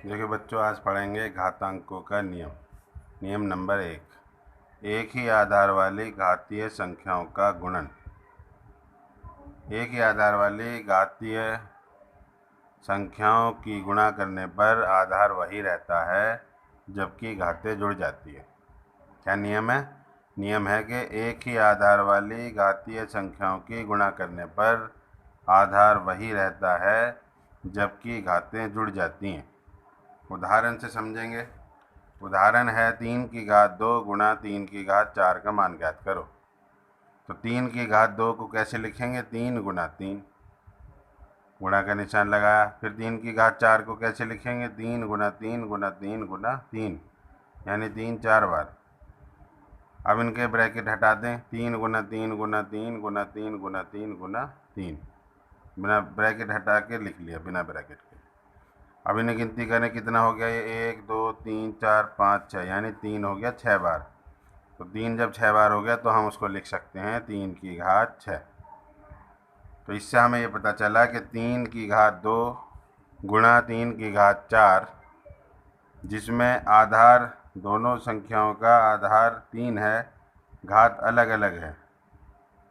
देखिए बच्चों, आज पढ़ेंगे घातांकों का नियम। नियम नंबर 1, एक ही आधार वाली घातीय संख्याओं का गुणन। एक ही आधार वाली घातीय संख्याओं की गुणा करने पर आधार वही रहता है जबकि घातें जुड़ जाती है। क्या नियम है? नियम है कि एक ही आधार वाली घातीय संख्याओं की गुणा करने पर आधार वही रहता है जबकि घातें जुड़ जाती हैं। उदाहरण से समझेंगे। उदाहरण है 3 की घात 2 गुणा 3 की घात 4 का मान ज्ञात करो। तो 3 की घात 2 को कैसे लिखेंगे? 3 गुणा 3, गुणा का निशान लगाया। फिर 3 की घात 4 को कैसे लिखेंगे? 3 गुणा 3 गुणा 3 गुणा 3, यानी 3 4 बार। अब इनके ब्रैकेट हटा दें। 3 गुणा 3 गुणा 3 गुणा 3 गुणा 3 गुणा 3, बिना ब्रैकेट हटा के लिख लिया, बिना ब्रैकेट के। अब इन्हें गिनती करें, कितना हो गया ये? 1 2 3 4 5 6, यानी 3 हो गया 6 बार। तो 3 जब 6 बार हो गया तो हम उसको लिख सकते हैं 3 की घात 6। तो इससे हमें ये पता चला कि 3 की घात 2 गुणा 3 की घात 4, जिसमें आधार, दोनों संख्याओं का आधार 3 है, घात अलग अलग है,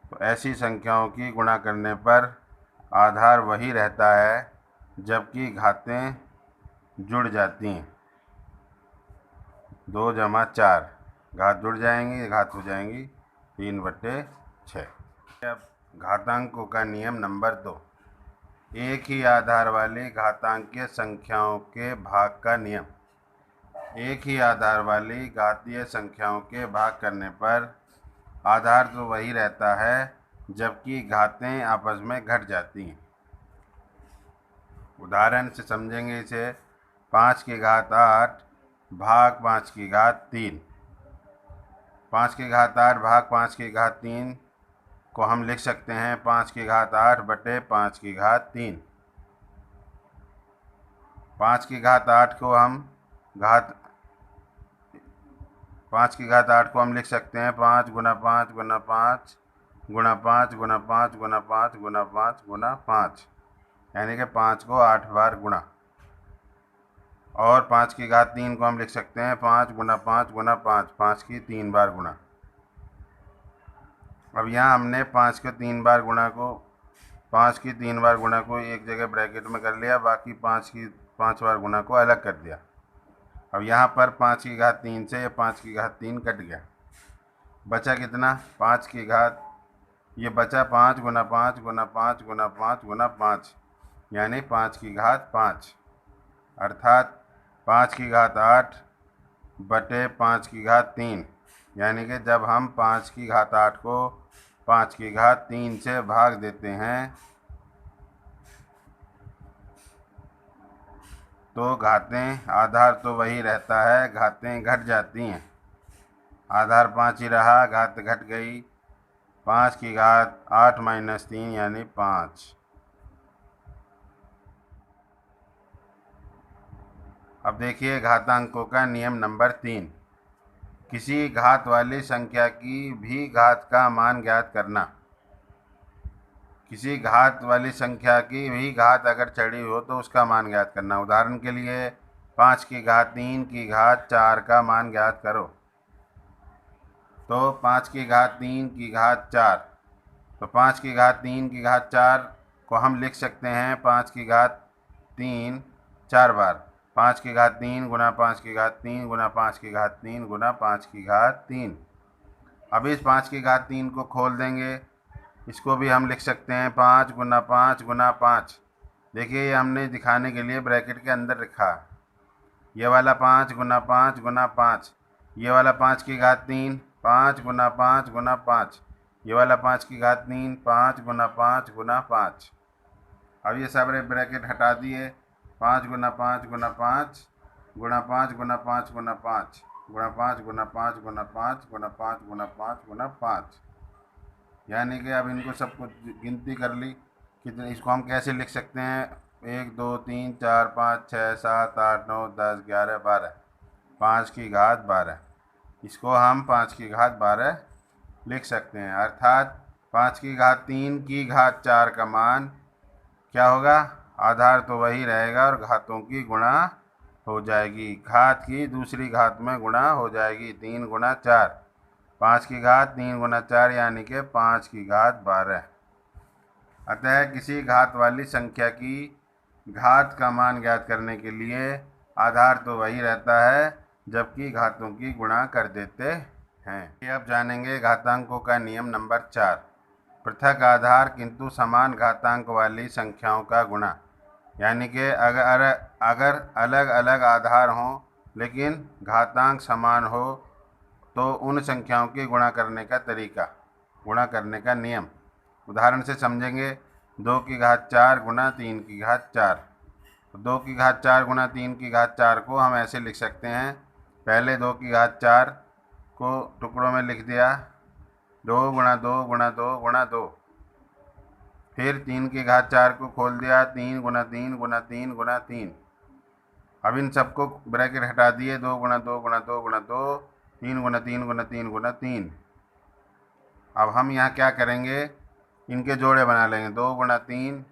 तो ऐसी संख्याओं की गुणा करने पर आधार वही रहता है जबकि घातें जुड़ जाती हैं। 2 जमा 4, घात जुड़ जाएंगी, घात हो जाएंगी 3/6। अब घातांकों का नियम नंबर 2, एक ही आधार वाली घातांकीय संख्याओं के भाग का नियम। एक ही आधार वाली घातीय संख्याओं के भाग करने पर आधार तो वही रहता है जबकि घातें आपस में घट जाती हैं। उदाहरण से समझेंगे इसे। 5 की घात 8 भाग 5 की घात 3। 5 की घात 8 भाग 5 की घात 3 को हम लिख सकते हैं 5 की घात 8 बटे 5 की घात 3। 5 की घात 8 को हम घात 5 की घात 8 को हम लिख सकते हैं 5 गुना 5 गुना 5 गुना 5 गुना 5 गुना 5 गुना 5 गुना 5, यानी कि 5 को 8 बार गुणा। और 5 की घात 3 को हम लिख सकते हैं 5 गुना 5 गुना 5, 5 की 3 बार गुणा। अब यहाँ हमने 5 के 3 बार गुणा को 5 की 3 बार गुणा को एक जगह ब्रैकेट में कर लिया, बाकी 5 बार गुणा को अलग कर दिया। अब यहाँ पर 5 की घात 3 से 5 की घात 3 कट गया, बचा कितना? 5 की घात, ये बचा 5 गुना 5 गुना 5 गुना 5 गुना 5, यानी 5 की घात 5, अर्थात 5 की घात 8 बटे 5 की घात 3, यानी कि जब हम 5 की घात 8 को 5 की घात 3 से भाग देते हैं तो घातें, आधार तो वही रहता है, घातें घट जाती हैं। आधार 5 ही रहा, घात घट गई। 5 की घात 8 माइनस 3 यानी 5। अब देखिए घातांकों का नियम नंबर 3, किसी घात वाली संख्या की भी घात का मान ज्ञात करना। किसी घात वाली संख्या की भी घात अगर चढ़ी हो तो उसका मान ज्ञात करना। उदाहरण के लिए 5 की घात 3 की घात 4 का मान ज्ञात करो। तो 5 की घात 3 की घात 4, तो 5 की घात 3 की घात 4 को हम लिख सकते हैं 5 की घात 3 4 बार। 5 की घात 3 गुना 5 की घात 3 गुना 5 की घात 3 गुना 5 की घात 3। अब इस 5 की घात 3 को खोल देंगे, इसको भी हम लिख सकते हैं 5 गुना 5 गुना 5। देखिए ये हमने दिखाने के लिए ब्रैकेट के अंदर रखा। ये वाला 5 गुना 5 गुना 5, ये वाला 5 की घात 3 5 गुना 5 गुना 5, ये वाला 5 की घात 3 5 गुना 5 गुना 5। अब ये सारे ब्रैकेट हटा दिए। 5 गुना 5 गुना 5 गुना 5 गुना 5 गुना 5 गुना 5 गुना 5 गुना 5 गुना 5 गुना 5 गुना 5, यानी कि अब इनको सबको गिनती कर ली कितने। इसको हम कैसे लिख सकते हैं? 1 2 3 4 5 6 7 8 9 10 11 12, 5 की घात 12। इसको हम 5 की घात 12 लिख सकते हैं, अर्थात 5 की घात 3 की घात 4 का मान क्या होगा? आधार तो वही रहेगा और घातों की गुणा हो जाएगी घात की दूसरी घात में गुणा हो जाएगी। 3 गुना 4, 5 की घात 3 गुना 4 यानी कि 5 की घात 12। अतः किसी घात वाली संख्या की घात का मान ज्ञात करने के लिए आधार तो वही रहता है जबकि घातों की गुणा कर देते हैं। अब जानेंगे घातांकों का नियम नंबर 4। पृथक आधार किंतु समान घातांक वाली संख्याओं का गुणा। यानी कि अगर अलग अलग आधार हों लेकिन घातांक समान हो तो उन संख्याओं की गुणा करने का तरीका, गुणा करने का नियम उदाहरण से समझेंगे। 2 की घात 4 गुना 3 की घात 4। तो 2 की घात 4 गुना 3 की घात 4 को हम ऐसे लिख सकते हैं। पहले 2 की घात 4 को टुकड़ों में लिख दिया, 2 गुणा 2 गुणा 2 गुणा 2। फिर 3 की घात 4 को खोल दिया, 3 गुना 3 गुना 3 गुना 3। अब इन सबको ब्रैकेट हटा दिए, 2 गुना 2 गुना 2 गुना 2, 3 गुना 3 गुना 3 गुना 3। अब हम यहाँ क्या करेंगे, इनके जोड़े बना लेंगे। 2 गुणा 3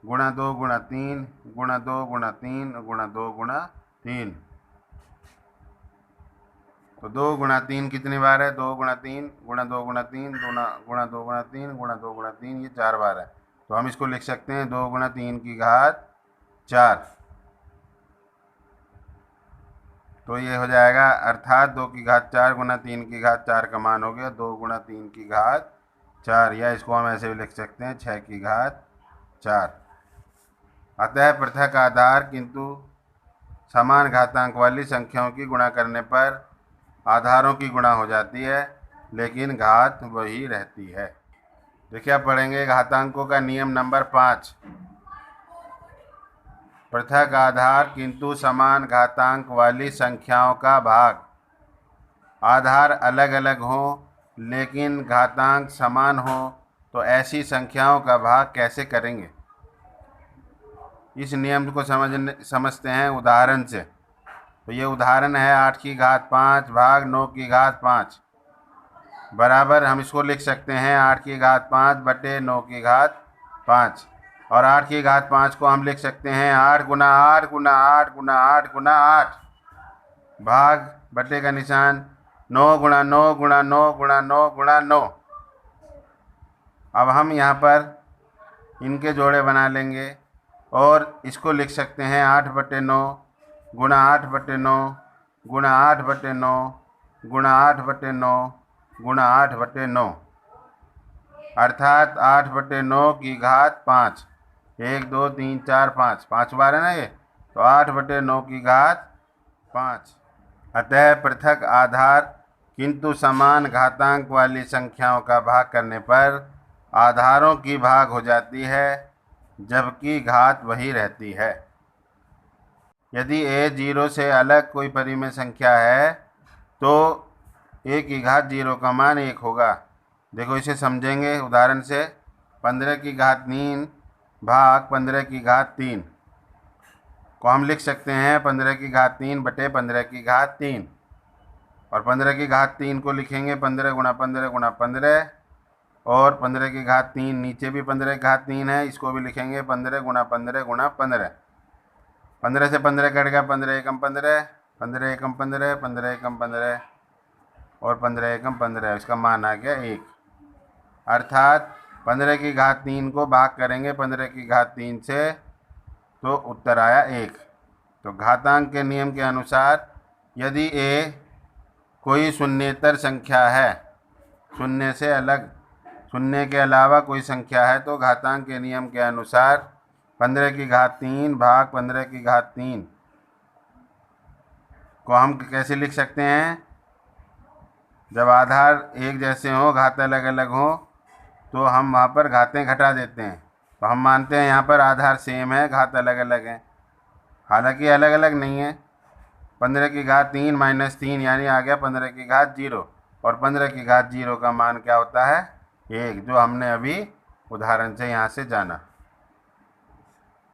गुणा 2 गुणा 3 गुणा 2 गुणा 3 गुणा 2 गुणा 3। तो 2 गुणा 3 कितनी बार है, 2 गुणा 3 गुणा 2 गुणा 3 गुणा 2 गुणा 3 गुणा 2 गुणा 3, ये 4 बार है। तो हम इसको लिख सकते हैं 2 गुणा 3 की घात 4। तो ये हो जाएगा, अर्थात 2 की घात 4 गुना 3 की घात 4 का मान हो गया 2 गुणा 3 की घात 4, या इसको हम ऐसे भी लिख सकते हैं 6 की घात 4। अतः पृथक आधार किंतु समान घातांक वाली संख्याओं की गुणा करने पर आधारों की गुणा हो जाती है लेकिन घात वही रहती है। देखिए आप पढ़ेंगे घातांकों का नियम नंबर 5। पृथक आधार किंतु समान घातांक वाली संख्याओं का भाग। आधार अलग अलग हो लेकिन घातांक समान हो तो ऐसी संख्याओं का भाग कैसे करेंगे। इस नियम को समझते हैं उदाहरण से। तो ये उदाहरण है 8 की घात 5 भाग 9 की घात 5 बराबर, हम इसको लिख सकते हैं 8 की घात 5 बटे 9 की घात 5। और 8 की घात 5 को हम लिख सकते हैं 8 गुना 8 गुना 8 गुना 8 गुना 8 भाग बटे का निशान 9 गुना 9 गुना 9 गुना 9 गुना 9। अब हम यहाँ पर इनके जोड़े बना लेंगे और इसको लिख सकते हैं 8 बटे 9 गुणा 8 बटे 9 गुणा 8 बटे 9 गुणा 8 बटे 9 गुणा 8 बटे 9, अर्थात 8 बटे 9 की घात 5। 1 2 3 4 5, 5 बार है ना ये, तो 8 बटे 9 की घात 5। अतः पृथक आधार किंतु समान घातांक वाली संख्याओं का भाग करने पर आधारों की भाग हो जाती है जबकि घात वही रहती है। यदि a 0 से अलग कोई परिमेय संख्या है तो a की घात 0 का मान 1 होगा। देखो इसे समझेंगे उदाहरण से। 15 की घात 3 भाग 15 की घात 3 को हम लिख सकते हैं 15 की घात 3 बटे 15 की घात 3। और 15 की घात 3 को लिखेंगे 15 गुणा 15 गुणा 15, और 15 की घात 3 नीचे भी 15 की घात 3 है, इसको भी लिखेंगे 15 गुणा 15 गुणा 15। 15 से 15 कट गया, 15 एकम 15, 15 एकम 15, 15 एकम 15 और 15 एकम 15, इसका मान आ गया 1। अर्थात 15 की घात 3 को भाग करेंगे 15 की घात 3 से तो उत्तर आया 1। तो घातांक के नियम के अनुसार यदि a कोई शून्येतर संख्या है, शून्य से अलग, शून्य के अलावा कोई संख्या है, तो घातांक के नियम के अनुसार 15 की घात 3 भाग 15 की घात 3 को हम कैसे लिख सकते हैं। जब आधार एक जैसे हों, घात अलग अलग हों, तो हम वहाँ पर घातें घटा देते हैं। तो हम मानते हैं यहाँ पर आधार सेम है, घात अलग अलग हैं, हालांकि अलग अलग नहीं है। 15 की घात 3 माइनस 3 यानी आ गया 15 की घात 0, और 15 की घात 0 का मान क्या होता है 1, जो हमने अभी उदाहरण से यहाँ से जाना।